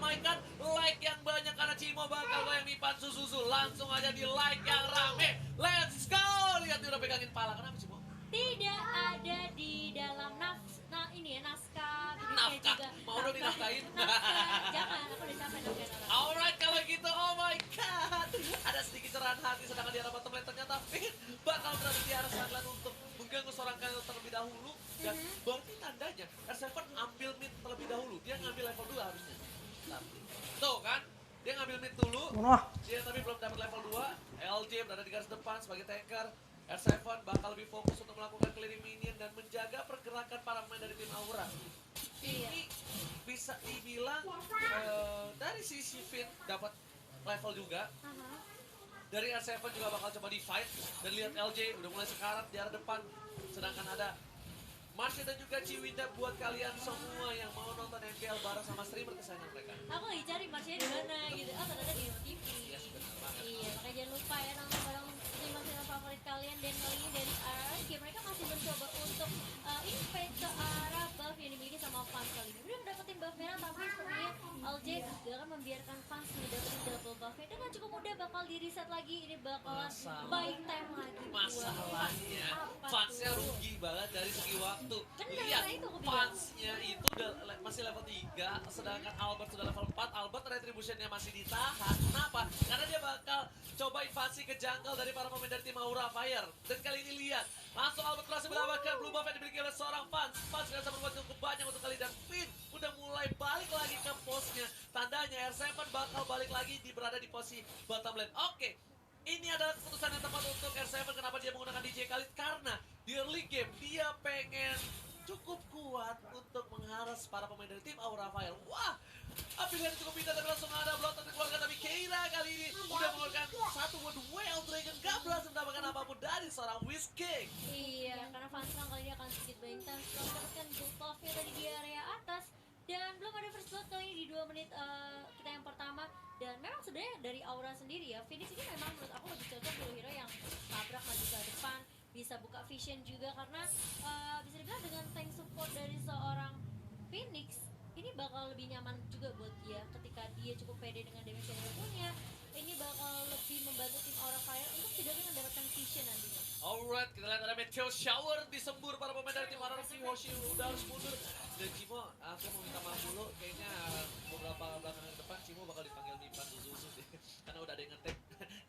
meramaikan like yang banyak karena Cimo bakal goyang Mipan Sususu. Langsung aja di like yang rame. Let's go! Lihat dia udah pegangin pala. Kenapa Cimo? Tidak ada di dalam naskah Nafkah, juga. mau dong dinafkahin? Jangan, aku udah capek nafkahin orang. Alright, kalau gitu, oh my god. Ada sedikit cerahan hati sedangkan di arah bottom lane ternyata Finn bakal berada di arah sideline untuk mengganggu seorang Kyle terlebih dahulu. Dan berarti tandanya R7 ambil mid terlebih dahulu. Dia ngambil level 2 harusnya. Tuh kan, dia ngambil mid dulu. Dia tapi belum dapat level 2. LJ berada di garis depan sebagai tanker. R7 bakal lebih fokus untuk melakukan clearing minion dan menjaga pergerakan para pemain dari tim Aura. Ini bisa dibilang dari sisi Finn dapat level juga. Dari R7 juga bakal coba di fight. Dan lihat LJ udah mulai sekarat di arah depan. Sedangkan ada Marsha dan juga Ciwinda buat kalian semua yang mau nonton MPL bareng sama streamer kesayangan mereka. Aku lagi cari Marsha di mana gitu. Oh ternyata di TV. Yes, benar banget. Iya, makanya jangan lupa ya nonton bareng streamer favorit kalian. Dan kali ini dari RRQ mereka masih mencoba untuk invade ke arah buff yang dimiliki sama fans kali ini. Udah mendapatkan buff merah tapi sepertinya LJ gak akan membiarkan fans mendapatkan double buffnya. Dengan cukup mudah bakal di reset lagi. Ini bakalan buying time lagi. Masalahnya fansnya rugi banget dari segi waktu. Bener, Lihat itu aku bilang. fansnya itu udah masih level 3, sedangkan Albert sudah level 4. Albert retributionnya masih ditahan. Kenapa? Karena dia bakal coba invasi ke jungle dari para pemain dari tim Aura Fire. Dan kali ini lihat, langsung Albert berhasil mendapatkan blue buff yang dimiliki oleh seorang fans. Fans bisa berbuat cukup banyak untuk kali dan Finn udah mulai balik lagi ke posnya. Tandanya R7 bakal balik lagi berada di posisi bottom lane. Oke. Ini adalah keputusan yang tepat untuk R7. Kenapa dia menggunakan DJ Khalid? Karena di early game dia pengen cukup kuat untuk mengharas para pemain dari tim Aura Fire. Wah, pilihan cukup pintar tapi langsung ada blood yang dikeluarkan. Tapi Keira kali ini udah mengeluarkan satu Wild Dragon. Gak berhasil mendapatkan apapun dari seorang Wiz King. Iya, karena fans kali ini akan sedikit buying time setelah mendapatkan gold buffnya tadi di area atas. Dan belum ada first blood kali ini di 2 menit kita yang pertama. Dan memang sebenarnya dari Aura sendiri ya, Phoenix ini memang menurut aku lebih cocok hero yang tabrak maju ke depan, bisa buka vision juga karena bisa dibilang dengan tank support dari seorang Phoenix ini bakal lebih nyaman juga buat dia ketika dia cukup pede dengan damage yang dia punya. Ini bakal lebih membantu tim Aura Fire untuk setidaknya mendapatkan vision nantinya. Alright, kita lihat ada Meteor Shower disembur para pemain dari tim Aura. Hoshi udah harus mundur. Dan Cimo, aku mau minta maaf dulu. Kayaknya beberapa belakangan depan Cimo bakal dipanggil Mipan Sususu deh. Karena udah ada yang ngetek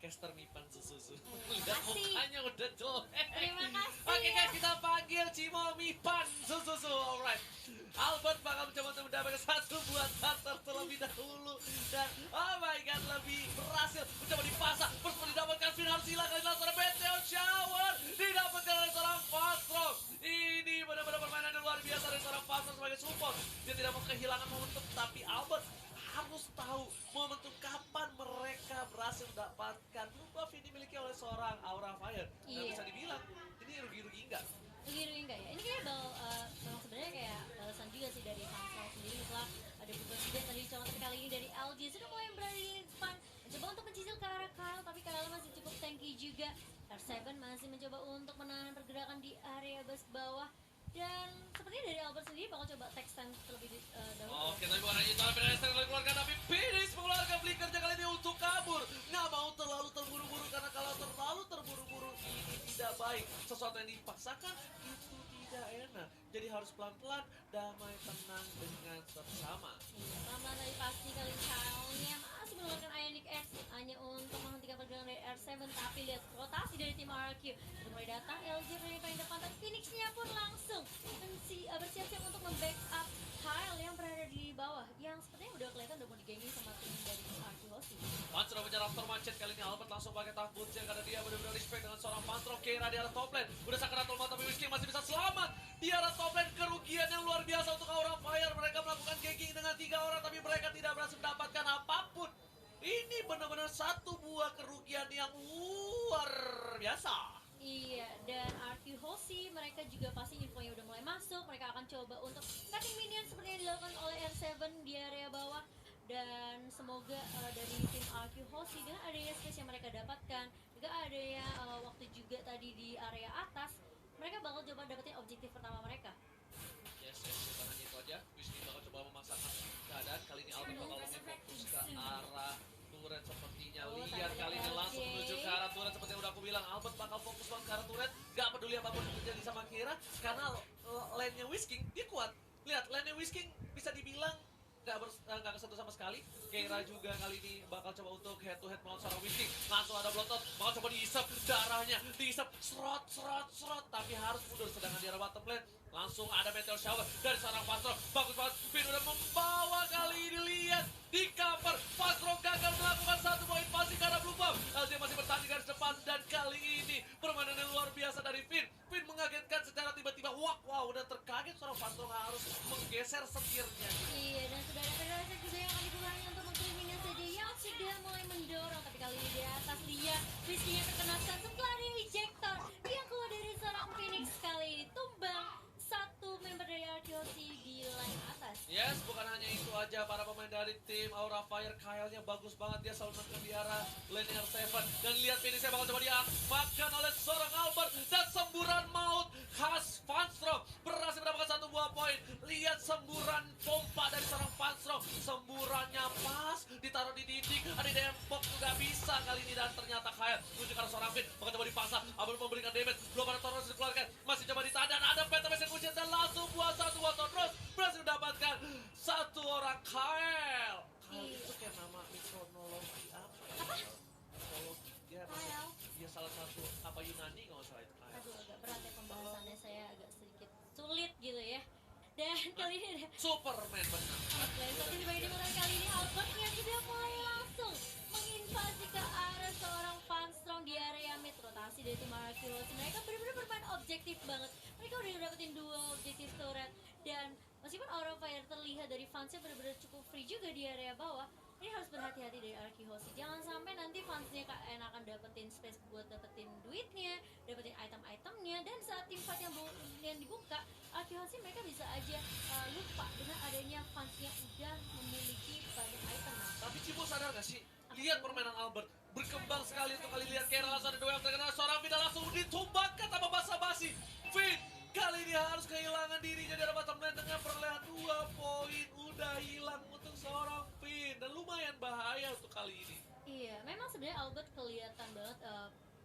caster Mipan Sususu. Lihat mukanya udah jelek. Terima kasih. Oke guys, kita panggil Cimo Mipan Sususu. Alright. Albert bakal mencoba untuk mendapatkan satu buah starter terlebih dahulu. Dan oh my god, lebih berhasil mencoba dipasang. Terus didapatkan Finn harus hilang. Kali langsung ada Meteor Shower. Didapatkan oleh seorang Fastro. Ini benar-benar permainan yang luar biasa dari seorang Fastro sebagai support. Dia tidak mau kehilangan momentum, tapi Albert harus tahu momentum kapan mereka berhasil mendapatkan blue buff ini dimiliki oleh seorang Aura Fire. Dan bisa dibilang, ini rugi-rugi enggak? Rugi-rugi enggak ya? Ini kayaknya memang sebenarnya kayak balasan juga sih dari Fansal sendiri setelah ada beberapa juga tadi contoh kali ini dari LG sudah mulai berada di depan mencoba untuk mencicil ke arah Kyle, tapi Kyle masih cukup tanky juga. R7 masih mencoba untuk menahan pergerakan di area base bawah. Dan sepertinya dari Albert sendiri bakal coba text time terlebih dahulu. Oke, tapi bukan hanya itu, Phoenix keluarkan, tapi Phoenix mengeluarkan flickernya kali ini untuk kabur. Nggak mau terlalu terburu-buru, karena kalau terlalu terburu-buru ini tidak baik. Sesuatu yang dipaksakan itu tidak enak. Jadi harus pelan-pelan, damai, tenang dengan bersama. Iya, pelan-pelan tadi pasti kali Kyle-nya masih mengeluarkan Ionic X hanya untuk menghentikan pergerakan dari R7. Tapi lihat rotasi dari tim RRQ sudah mulai datang, LG yang paling depan, tapi Phoenix-nya pun langsung bersiap-siap untuk membackup Kyle yang berada di bawah, yang sepertinya udah kelihatan udah mau diganging sama tim dari RRQ Hoshi. Pan sudah mengejar after macet kali ini. Albert langsung pakai tough boots karena dia benar-benar respect dengan seorang Pantro. Keira di arah top lane udah sakaratul maut, tapi Whiskey masih bisa selamat di arah top lane. Kerugian yang luar biasa untuk Aura Fire. Mereka melakukan ganking dengan 3 orang, tapi mereka tidak berhasil mendapatkan apapun. Ini benar-benar satu buah kerugian yang luar biasa. Iya, dan RQ Hoshi mereka juga pasti infonya udah mulai masuk. Mereka akan coba untuk cutting minion seperti yang dilakukan oleh R7 di area bawah. Dan semoga dari tim RQ Hoshi dengan adanya space yang mereka dapatkan, juga adanya waktu juga tadi di area atas, mereka bakal coba dapetin objektif pertama mereka. Yes, bukan hanya itu aja. Whisky bakal coba memaksakan keadaan. Kali ini Albert bakal lebih fokus ke arah turret sepertinya. Oh, Lihat kali ini LJ. langsung menuju ke arah turret seperti yang udah aku bilang. Albert bakal fokus banget ke arah turret. Gak peduli apapun yang terjadi sama Kira. Karena lane-nya Whisking, dia kuat. Lihat, lane-nya Whisking bisa dibilang nggak kesentuh sama sekali. Keira juga kali ini bakal coba untuk head to head melawan seorang Whisking. Langsung ada blotot, bakal coba diisap darahnya, diisap serot. Tapi harus mundur, sedangkan di arah bottom lane langsung ada meteor shower dari seorang Fastro. Bagus banget, Finn udah membawa kali ini. Lihat di cover, Fastro gagal melakukan satu poin invasi karena blue buff. LJ masih bertanding garis depan dan kali ini permainan yang luar biasa dari Finn. Finn mengagetkan secara tiba-tiba. Wow, dan terkaget seorang Fastro harus menggeser setirnya. Iya, dan sudah ada penjelasan juga yang akan dibuka hanya untuk mengkriminal saja yang sudah mulai mendorong. Tapi kali ini di atas lihat Rizky-nya terkenaskan setelah dia ejector. Dia keluar dari seorang Phoenix kali ini tumbang satu member dari RQC di line atas. Yes, bukan hanya itu aja, para pemain dari tim Aura Fire, Kyle-nya bagus banget, dia selalu menekan di arah lane R7. Dan lihat finishnya bakal coba diamankan oleh seorang Albert. Dan semburan maut khas Fanstrom berhasil mendapatkan satu buah poin. Lihat semburan pompa dari seorang Fanstrom. Semburannya pas, ditaruh di dinding, ada dempok juga bisa kali ini. Dan ternyata Kyle menuju ke arah seorang Finn, bakal coba dipaksa, Albert memberikan damage, belum ada Toros dikeluarkan, masih coba ditahan, dan ada Pentamis yang kucing, dan langsung buat satu buat Toros, berhasil mendapatkan satu orang Kyle. Kyle itu kayak nama mikronologi apa ya? Mikronologi, dia salah satu apa Yunani kalau nggak salah itu Kyle. Aduh, agak berat ya pembahasannya, saya agak sedikit sulit gitu ya. Dan kali ini ada Superman benar. Oke, satu di bagian dimulai kali ini Albertnya sudah mulai langsung menginvasi ke arah seorang Fanstrong di area mid. Rotasi dari tim Arkilos, mereka benar-benar bermain objektif banget. Mereka udah dapetin dua objektif turret, dan meskipun Aura Fire terlihat dari fansnya benar-benar cukup free juga di area bawah, ini harus berhati-hati dari Arki Hoshi. Jangan sampai nanti fansnya enakan dapetin space buat dapetin duitnya, dapetin item-itemnya, dan saat tim fight yang dibuka, Arki Hoshi mereka bisa aja lupa dengan adanya fans yang udah memiliki banyak item. Tapi Cibo sadar gak sih? Lihat permainan Albert berkembang sekali untuk kali lihat Kera langsung ada dua yang terkena seorang Finn langsung ditumbangkan tanpa basa-basi. Finn kali ini harus kehilangan dirinya dari bottom lane dengan perolehan 2 poin. Udah hilang untuk seorang Finn dan lumayan bahaya untuk kali ini. Iya, memang sebenarnya Albert kelihatan banget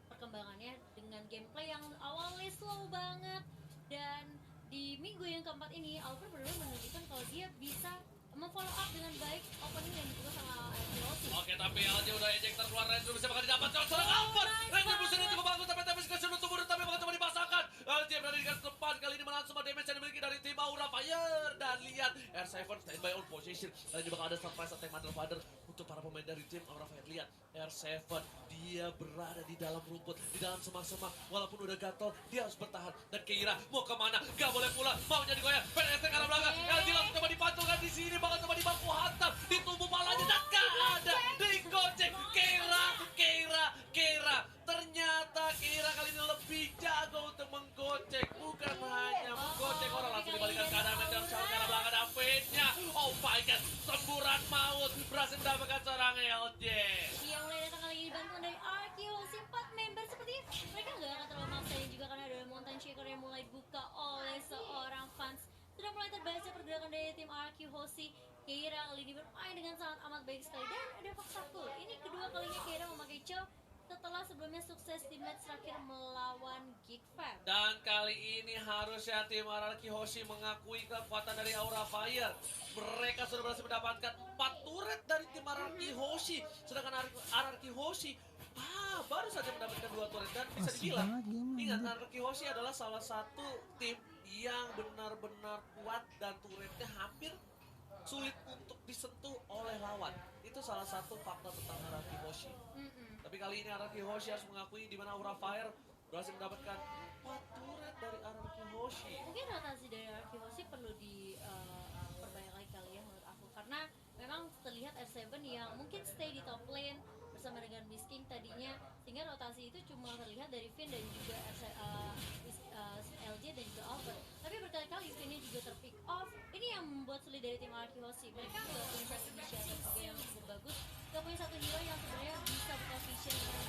perkembangannya dengan gameplay yang awalnya slow banget, dan di minggu yang keempat ini Albert benar-benar menunjukkan kalau dia bisa memfollow up dengan baik opening yang dibuka sama LG. Oke, tapi LJ udah ejector keluar, Ranger bisa bakal didapatkan seorang Albert. Ranger musuhnya cukup bagus, tapi bisa sudah tumbuh, tapi bakal coba dipasangkan. LJ berada di garis depan, kali ini menahan semua damage yang dimiliki dari tim Aura Fire. Dan lihat, R7 standby on position. Dan ini bakal ada surprise attack Mother Father untuk para pemain dari tim Aura Fire. Lihat, R7 dia berada di dalam rumput, di dalam semak-semak. Walaupun udah gatel, dia harus bertahan. Dan Keira mau kemana? Gak boleh pulang, maunya digoyang. PNST ke arah belakang, LJ langsung coba dipantulkan di sini. Bakal coba dibaku hantam, ditubuh palanya, dan gak ada. Digocek, Keira. Ternyata Keira kali ini lebih jago untuk menggocek. Bukan hanya menggocek orang, langsung dibalikan ke arah meteor shower ke arah belakang. Dan Finn-nya, oh my god, semburan maut berhasil mendapatkan seorang LJ. Yang mulai datang kali ini bantuan dari RQC, 4 member sepertinya mereka nggak akan terlalu maksain juga, karena ada Mountain Shaker yang mulai dibuka oleh seorang fans. Sudah mulai terbaca pergerakan dari tim RQ Hoshi. Keira kali ini bermain dengan sangat amat baik sekali, dan ada fakta cool. Ini kedua kalinya Keira memakai Chow setelah sebelumnya sukses di match terakhir melawan Geek Fam. Dan kali ini harusnya tim Ararki Hoshi mengakui kekuatan dari Aura Fire. Mereka sudah berhasil mendapatkan 4 turret dari tim Ararki Hoshi. Sedangkan Ararki Hoshi baru saja mendapatkan 2 turret. Dan bisa dibilang, ingat Ararki Hoshi adalah salah satu tim yang benar-benar kuat dan turretnya hampir sulit untuk disentuh oleh lawan. Itu salah satu fakta tentang Ararki Hoshi. Tapi kali ini Ararki Hoshi harus mengakui di mana Aura Fire berhasil mendapatkan 4 turret dari Ararki Hoshi. Mungkin rotasi dari RQ Hoshi perlu diperbanyak lagi kali ya menurut aku, karena memang terlihat R7 yang mungkin stay di top lane bersama dengan Bisking tadinya, sehingga rotasi itu cuma terlihat dari Finn dan juga LJ dan juga Albert. Tapi berkali-kali Finn juga terpick off. Ini yang membuat sulit dari tim RQ Hoshi. Mereka nggak punya satu inisiatif juga yang cukup bagus, nggak punya satu hero yang sebenarnya bisa buka vision dengan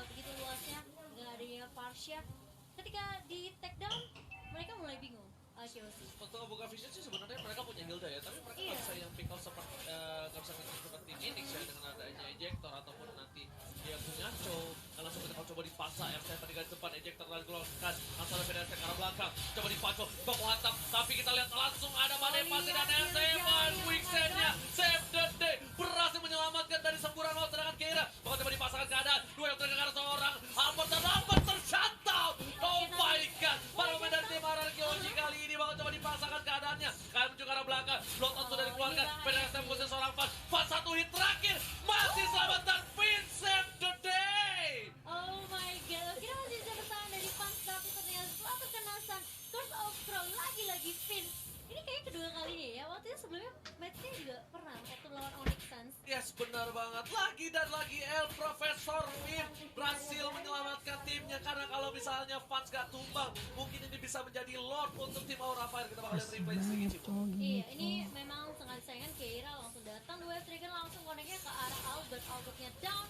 begitu luasnya, nggak adanya Farsha. Ketika di take down, mereka mulai bingung. RQ Hoshi Untuk membuka vision coba dipaksa R7 di garis depan, ejector lagi keluarkan. Langsung ada PDSM ke arah belakang, coba dipacu, baku hantam. Tapi kita lihat langsung ada Mane Pasti dan R7. Quicksandnya, save the day. Berhasil menyelamatkan dari semburan laut, sedangkan Keira bakal coba dipasangkan keadaan. Dua yang terkena seorang, Albert dan Albert tershutdown. Oh my god, para pemain dari tim RRQ Hoshi kali ini bakal coba dipasangkan keadaannya. Kalian menuju ke arah belakang, bloodhound sudah dikeluarkan. PDSM khusus seorang Fan. Fan satu hit terakhir, masih selamat dan Finn save the day. Oh my god, kita masih bisa bertahan dari Fans, tapi ternyata setelah terkena Sun, Curse of Crow lagi-lagi Finn. Ini kayaknya kedua kalinya ya, waktu itu sebelumnya matchnya juga pernah waktu lawan Onyx Suns. Yes, benar banget. Lagi dan lagi El Profesor Win berhasil menyelamatkan timnya. Karena kalau misalnya Fans gak tumbang, mungkin ini bisa menjadi Lord untuk tim Aura Fire. Kita bakal lihat replay sedikit, Cimo. Iya, ini memang sangat disayangkan Keira langsung datang, dua trigger langsung koneknya ke arah Albert. Albertnya down,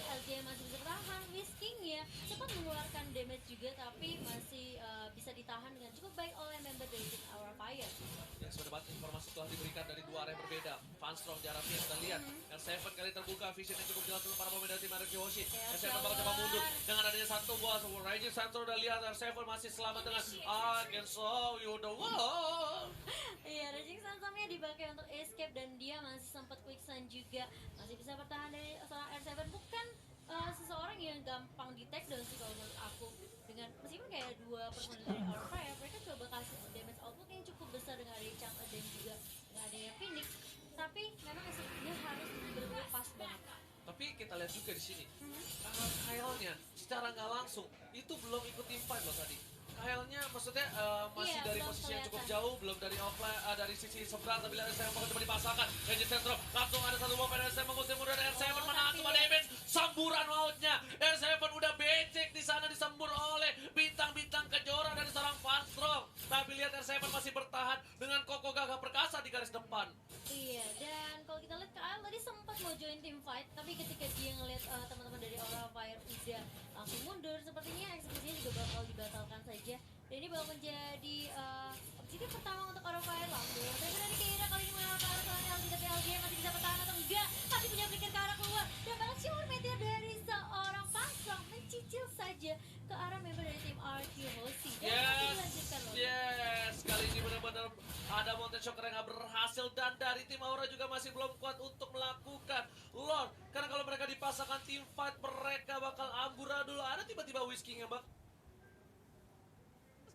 LJ masih bisa bertahan, Whisking-nya cepat mengeluarkan damage juga, tapi masih bisa ditahan dengan cukup baik oleh member dari tim Aura Fire. Ya, sudah dapat informasi telah diberikan dari dua area yang berbeda. Fans strong jaraknya kita lihat. R7 kali terbuka, vision yang cukup jelas untuk para pemain dari tim RRQ Hoshi. R7 bakal coba mundur dengan adanya satu buah. Rising Center udah lihat R7 masih selamat dengan I can show you the world. Iya, Raging Sun-nya dipakai untuk escape dan dia masih sempat quicksand juga. Masih bisa bertahan dari seorang R7. Bukan seseorang yang gampang di take down sih kalau menurut aku. Dengan meskipun kayak dua personel dari Aura Fire, mereka coba kasih damage output yang cukup besar dengan adanya Chang dan juga dengan adanya Phoenix. Tapi memang eksekusinya harus benar-benar pas banget. Tapi kita lihat juga di sini. Kyle-nya secara nggak langsung itu belum ikut tim fight loh tadi. Kyle-nya maksudnya masih Iya, dari belum posisi yang cukup kelihatan. jauh, belum dari offline, dari sisi seberang. Tapi lihat R7 bakal coba dipasangkan. Engine Centro langsung ada satu bomb R7 mengusir mundur dari R7 Oh, menangkap tapi- damage. Samburan mautnya. R7 udah becek di sana disembur oleh bintang-bintang kejora dari seorang Fanstrong. Tapi lihat R7 masih bertahan dengan kokoh gagah perkasa di garis depan. Iya, dan kalau kita lihat Kyle tadi sempat mau join tim fight, tapi ketika dia ngeliat teman-teman dari Aura Fire udah langsung mundur, sepertinya eksekusinya juga bakal dibatalkan saja. Dan ini bakal menjadi objektif pertama untuk Aura Fire langsung. Dan dari Keira kali ini mengarah ke arah seorang LG, tapi LG masih bisa bertahan atau enggak? Masih punya flicker ke arah keluar. Dan bakal shower meteor dari seorang Fanstrong mencicil saja ke arah member dari tim RQ Hoshi. Dan masih dilanjutkan loh. Yes, kali ini benar-benar ada Mountain Shocker yang gak berhasil dan dari tim Aura juga masih belum kuat untuk melakukan Lord. Karena kalau mereka dipasangkan tim fight mereka bakal amburadul. Ada tiba-tiba Whisking ya bang.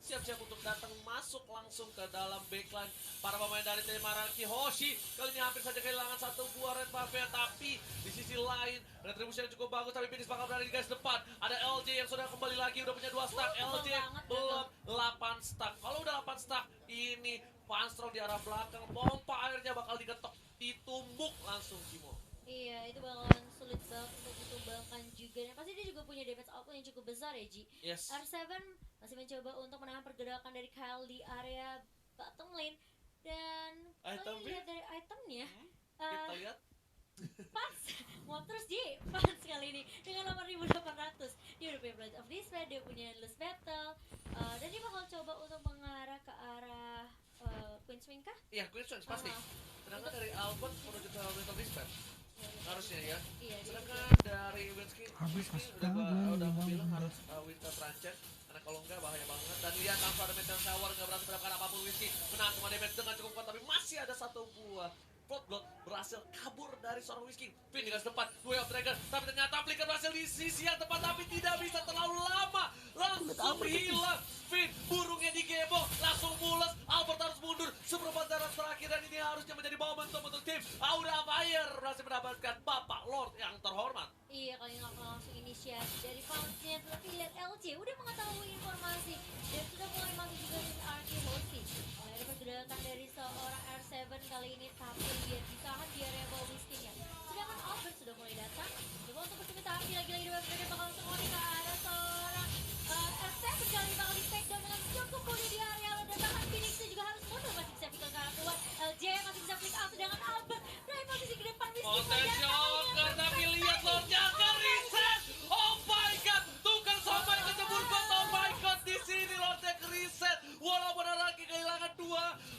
Siap-siap untuk datang masuk langsung ke dalam backline para pemain dari tim RRQ Hoshi. Kali ini hampir saja kehilangan satu buah red buff ya, tapi di sisi lain retribusi yang cukup bagus, tapi finish bakal berada di garis depan. Ada LJ yang sudah kembali lagi, udah punya 2 stack. LJ banget, belum 8 stack. Kalau udah 8 stack, ini Fanstrong di arah belakang, pompa airnya bakal diketok, ditumbuk langsung Cimo. Iya, itu bakalan sulit banget untuk ditumbangkan juga. Dan pasti dia juga punya damage output yang cukup besar ya, Ji. Yes. R7 masih mencoba untuk menahan pergerakan dari Kyle di area bottom lane. Dan kalau Item lihat dari itemnya, Kita lihat. Pans mau terus Ji, Pans kali ini dengan 8.800. Dia udah punya Blade of Despair, dia punya Endless Battle, dan dia bakal coba untuk mengarah ke arah Queen's Wing kah? Iya, Queen Swings pasti. Aha. Sedangkan dari Albert menuju ke Winter Disper. Harusnya ya. Iya, dia Sedangkan dari Winsky Habis udah astaga, bilang bang. harus Winter Tranchen. Karena kalau enggak bahaya banget. Dan lihat langsung ada Meteor Shower, nggak berhasil mendapatkan apapun. Winsky menang semua damage dengan cukup kuat, tapi masih ada satu buah Blood berhasil kabur dari seorang Whisking. Finn di garis depan, Way of Dragon. Tapi ternyata Flicker berhasil di sisi yang tepat, tapi tidak bisa terlalu lama. Langsung hilang. Finn, burungnya digebok, langsung mules. Albert harus mundur. Seperempat darah terakhir dan ini harusnya menjadi momentum untuk tim Aura Fire. Berhasil mendapatkan Bapak Lord yang terhormat. Iya, kali ini langsung inisiasi dari Fansnya. Tapi lihat LC udah mengetahui informasi dan sudah mulai masuk juga di RQ Hoshi. Mulai ada pergerakan dari seorang R7 kali ini, tapi dia ditahan di area bawah Whisking-nya. Sedangkan Albert sudah mulai datang. Coba untuk bersemi tapi lagi-lagi dua mereka bakal langsung ke arah seorang R7 kali ini bakal di take down dengan cukup mudah di area lo. Dan bahkan Phoenix-nya juga harus mundur, masih bisa pikir ke arah keluar. LJ masih bisa flick out, sedangkan Albert dari posisi ke depan Whisking. Mountain Shocker, tapi lihat Lordnya ke reset. Oh my god, tuh kan sampai kecebur got. Oh my god, di sini Lordnya ke reset. Walaupun ada lagi kehilangan 2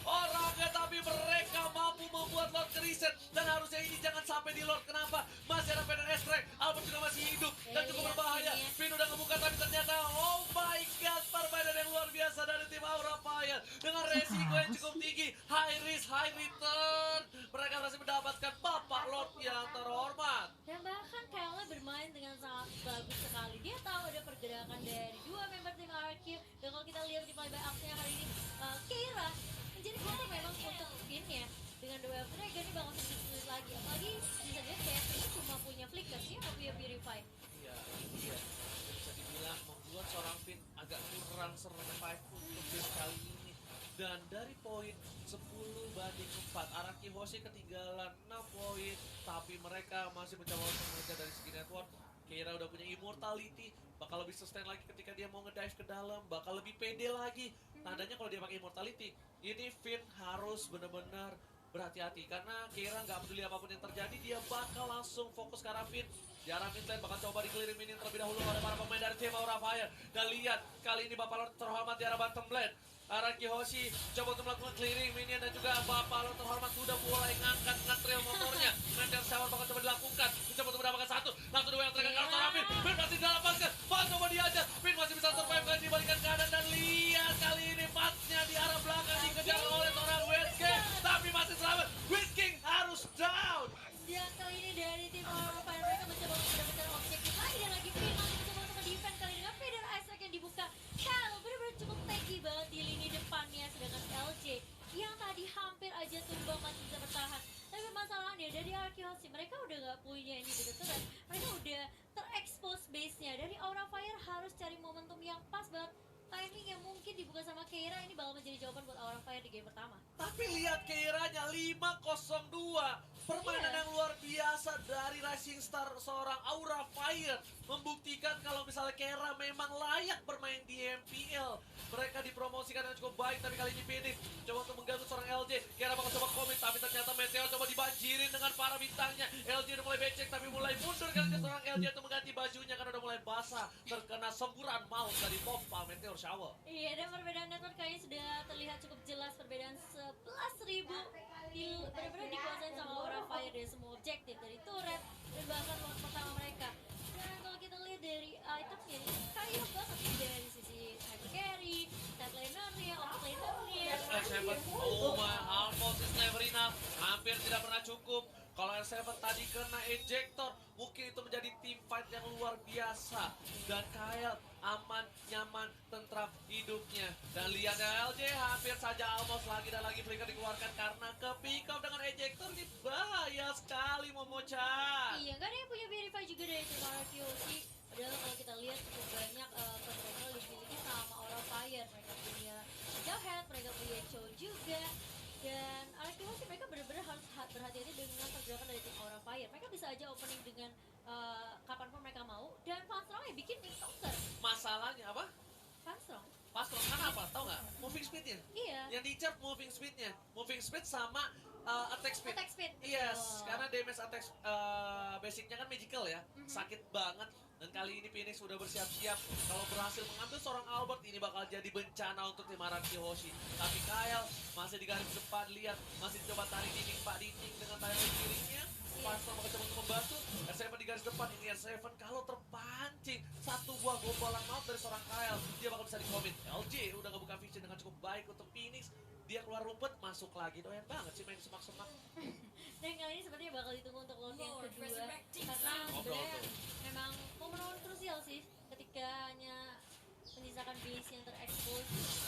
orangnya, tapi mereka mampu membuat Lord ke reset. harusnya ini jangan sampai di Lord. Kenapa? Masih ada Feder Estre, Albert juga masih hidup dan cukup lihat berbahaya. ini ya. Finn udah ngebuka tapi ternyata oh my god, permainan yang luar biasa dari tim Aura Fire dengan resiko yang cukup tinggi, high risk, high return. Mereka berhasil mendapatkan Bapak Lord yang terhormat. Dan bahkan Kayla bermain dengan sangat bagus sekali. Dia tahu ada pergerakan dari dua member tim RQ. Dan kalau kita lihat di playback aksinya hari ini, Keira menjadi kota memang untuk skinnya. Dengan The Way of Dragon ini bakal sedikit sulit lagi. Apalagi bisa dilihat kayak ini cuma punya flicker, dia nggak punya Purify. Iya, iya. Bisa dibilang membuat seorang Finn agak kurang survive untuk game kali ini. Dan dari poin 10-4, Araki Hoshi ketinggalan 6 poin. Tapi mereka masih mencoba untuk mengejar dari segi network. Keira udah punya immortality, bakal lebih sustain lagi ketika dia mau ngedive ke dalam, bakal lebih pede lagi. Tandanya kalau dia pakai immortality, ini Finn harus benar-benar berhati-hati karena Keira nggak peduli apapun yang terjadi, dia bakal langsung fokus ke arah Finn. Di arah mid lane bakal coba dikelirin minion terlebih dahulu oleh para pemain dari tim Aura Fire. Dan lihat kali ini Bapak Lord terhormat di arah bottom lane. Araki Hoshi coba untuk melakukan clearing minion dan juga Bapak Lord terhormat sudah mulai ngangkat trail motornya. Meteor shower bakal coba dilakukan, mencoba untuk mendapatkan satu. Langsung dua yang terkena ke arah Finn. Finn masih dalam basket, Finn coba diajar. Finn masih bisa survive kali dibalikan kanan dan lihat kali ini pasnya di arah belakang dikejar oleh seorang Westgate. Tapi masih selamat, Whisking harus down. Dan kali ini dari tim Aura Fire mereka mencoba untuk mendapatkan objektif lagi dan lagi Finn masih mencoba untuk defend kali ini dengan Feder Isaac yang dibuka. Kalau benar-benar cukup tanky banget di lini depannya, sedangkan LJ yang tadi hampir aja tumbang masih bisa bertahan. Tapi masalahnya dari Arkeosi mereka udah gak punya ini betul-betul, mereka udah terekspos base-nya. Dari Aura Fire harus cari momentum yang pas banget. Timing yang mungkin dibuka sama Keira ini bakal menjadi jawaban buat Aura Fire di game pertama. Tapi lihat Keiranya 5-0-2. Permainan Iya. yang luar biasa dari Rising Star seorang Aura Fire. Membuktikan kalau misalnya Keira memang layak bermain di MPL. Mereka dipromosikan dengan cukup baik, tapi kali ini Phoenix coba untuk mengganggu seorang LJ. Keira bakal coba komit, tapi ternyata Meteor coba dibanjirin dengan para bintangnya. LJ udah mulai becek, tapi mulai mundur karena seorang LJ untuk mengganti bajunya karena udah mulai basah. Terkena semburan maut dari pompa Meteor Shower. Iya, dan perbedaan network kayaknya sudah terlihat cukup jelas. Perbedaan 11.000 benar-benar dikuasain sama Aura Fire dari semua objektif, dari turret dan bahkan waktu pertama mereka. Dan kalau kita lihat dari itemnya ini kaya banget nih, dari sisi hyper carry, top lanernya, off lanernya. R7, oh my, almost is never enough. Hampir tidak pernah cukup. Kalau R7 tadi kena ejector, mungkin itu menjadi team fight yang luar biasa. Dan Kyle aman, nyaman, tentram hidupnya. Dan lihat LJ hampir saja almost lagi dan lagi flicker dikeluarkan karena ke pick up dengan ejector. Ini bahaya sekali Momo-chan. Iya, gak ada yang punya verify juga dari tim RQC. Padahal kalau kita lihat cukup banyak mereka dimiliki sama Aura Fire. Mereka punya Jawhead, mereka punya Chow juga. Dan RQC mereka benar-benar harus berhati-hati dengan pergerakan dari tim Aura Fire. Mereka bisa aja opening dengan kapanpun mereka mau. Dan Fanstrong yang bikin Nick Tonker. Masalahnya apa? Fanstrong? Pasron kan apa? Tahu nggak? Moving speednya. Iya. Yang di-chart moving speednya. Moving speed sama attack speed. Attack speed. Yes, Oh. karena damage attack basicnya kan magical ya, sakit banget. Dan kali ini Phoenix sudah bersiap-siap kalau berhasil mengambil seorang Albert ini bakal jadi bencana untuk tim Araki Hoshi. Tapi Kyle masih di garis depan, lihat masih coba tarik dinding Pak Dinding dengan tangan kirinya. Pastor bakal coba untuk membantu. R7 di garis depan, ini R7 kalau terpancing satu buah gombalan maut dari seorang Kyle, dia bakal bisa di-commit. LJ udah ngebuka vision dengan cukup baik untuk Phoenix. Dia keluar rumput, masuk lagi. Doyan banget sih main semak-semak. Dan kali ini sepertinya bakal ditunggu untuk launch yang kedua. Karena sebenarnya memang momen-momen krusial sih ketika hanya menyisakan base yang terekspos.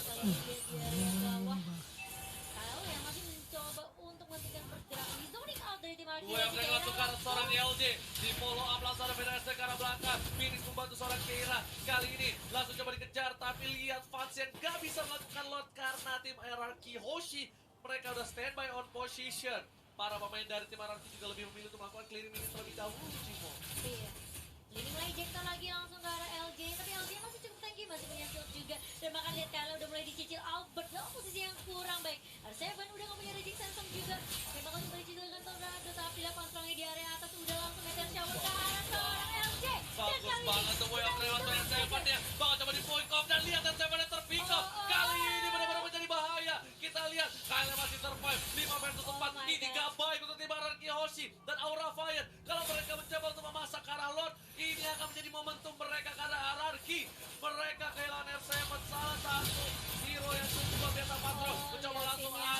Kali ini dia di area bawah. Kyle yang masih mencoba untuk menghentikan pergerakan. Di zoning out dari tim Arki. Dua yang mereka lakukan seorang LJ di follow up langsung ada Federasi ke arah belakang. Phoenix membantu seorang Keira. Kali ini langsung coba dikejar, tapi lihat fans yang gak bisa melakukan load karena tim RRQ Hoshi. Mereka udah standby on position. Para pemain dari tim RRQ juga lebih memilih untuk melakukan clearing ini terlebih dahulu, Cimo. Iya. Leading lagi ejector lagi langsung ke arah LJ. Tapi LJ masih cukup tanky, masih punya shield juga. Dan bahkan lihat Kyle udah mulai dicicil Albert dalam posisi yang kurang baik. R7 udah gak punya raging Sansom juga. Memang kalau coba dicicil dengan Tornado, tapi lihat Fanstrongnya di area atas udah langsung meteor shower ke arah seorang LJ. Bagus banget tuh way of lewat R7 ya. Bakal coba di point off dan lihat R7 yang terpick up. Kali ini benar-benar menjadi bahaya. Kita lihat Kyle masih survive 5 versus 4. my Ini God. gak baik untuk tim RRQ Hoshi. dan Aura Fire. Kalau mereka mencoba untuk memasak ke arah Lord, ini akan menjadi momentum mereka ke arah hierarki. Mereka kehilangan R7, salah satu hero yang cukup luar biasa. Patro Oh, mencoba iya, langsung Finn, ya.